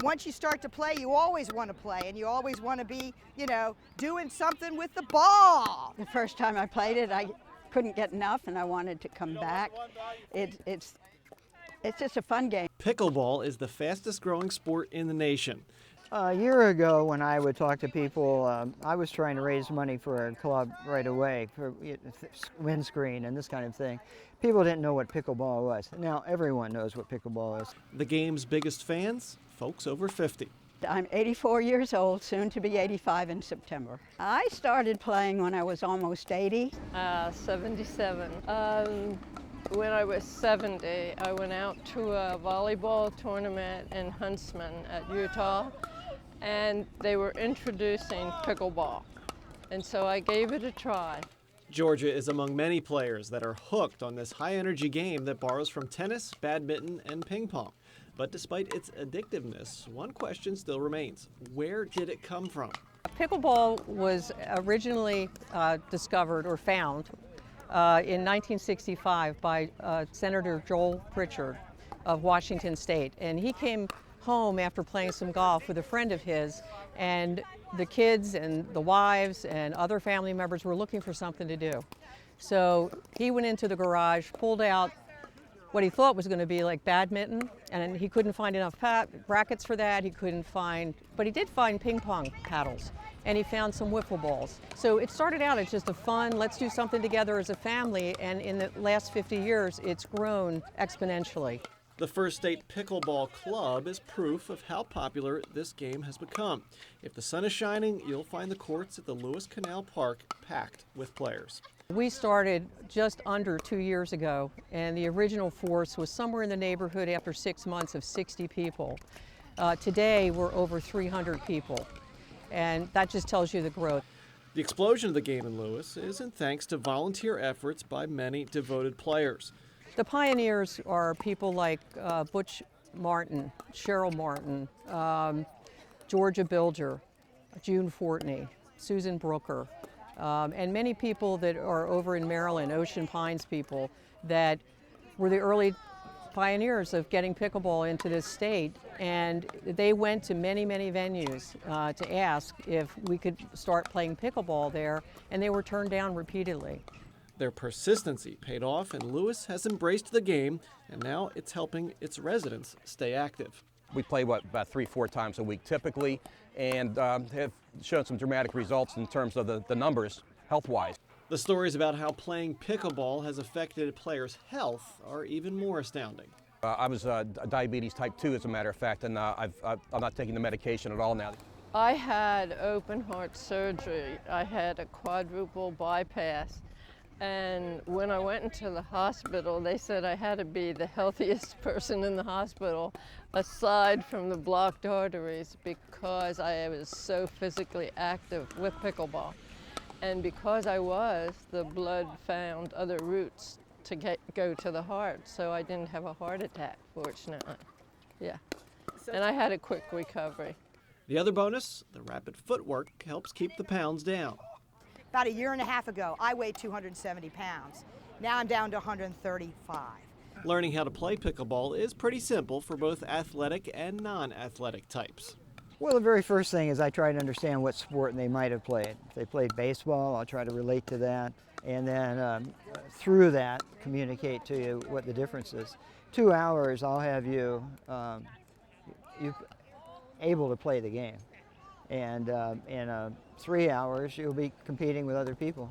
Once you start to play, you always want to play, and you always want to be, doing something with the ball. The first time I played it, I couldn't get enough, and I wanted to come back. It's just a fun game. Pickleball is the fastest growing sport in the nation. A year ago, when I would talk to people, I was trying to raise money for a club right away, for windscreen and this kind of thing. People didn't know what pickleball was. Now everyone knows what pickleball is. The game's biggest fans, folks over 50. I'm 84 years old, soon to be 85 in September. I started playing when I was almost 80. 77. When I was 70, I went out to a volleyball tournament in Huntsman at Utah, and they were introducing pickleball. And so I gave it a try. Georgia is among many players that are hooked on this high-energy game that borrows from tennis, badminton, and ping pong. But despite its addictiveness, one question still remains. Where did it come from? Pickleball was originally discovered or found in 1965 by Senator Joel Pritchard of Washington State. And he came home after playing some golf with a friend of his, and the kids and the wives and other family members were looking for something to do. So he went into the garage, pulled out what he thought was going to be like badminton, and he couldn't find enough brackets for that. But he did find ping pong paddles, and he found some wiffle balls. So it started out as just a fun, let's do something together as a family, and in the last 50 years, it's grown exponentially. The First State Pickleball Club is proof of how popular this game has become. If the sun is shining, you'll find the courts at the Lewis Canal Park packed with players. We started just under 2 years ago, and the original force was somewhere in the neighborhood after 6 months of 60 people. Today, we're over 300 people, and that just tells you the growth. The explosion of the game in Lewis isn't thanks to volunteer efforts by many devoted players. The pioneers are people like Butch Martin, Cheryl Martin, Georgia Bilger, June Fortney, Susan Brooker, and many people that are over in Maryland, Ocean Pines people, that were the early pioneers of getting pickleball into this state. And they went to many, many venues to ask if we could start playing pickleball there, and they were turned down repeatedly. Their persistency paid off, and Lewis has embraced the game, and now it's helping its residents stay active. We play, about 3-4 times a week typically, and have shown some dramatic results in terms of the numbers health-wise. The stories about how playing pickleball has affected players' health are even more astounding. I was diabetes type 2, as a matter of fact, and I'm not taking the medication at all now. I had open heart surgery. I had a quadruple bypass. And when I went into the hospital, they said I had to be the healthiest person in the hospital, aside from the blocked arteries, because I was so physically active with pickleball. And because I was, the blood found other routes to go to the heart, so I didn't have a heart attack, fortunately. Yeah. And I had a quick recovery. The other bonus, the rapid footwork helps keep the pounds down. About a year and a half ago, I weighed 270 pounds. Now I'm down to 135. Learning how to play pickleball is pretty simple for both athletic and non-athletic types. Well, the very first thing is I try to understand what sport they might have played. If they played baseball, I'll try to relate to that, and then through that, communicate to you what the difference is. 2 hours, I'll have you able to play the game. And in 3 hours, you'll be competing with other people.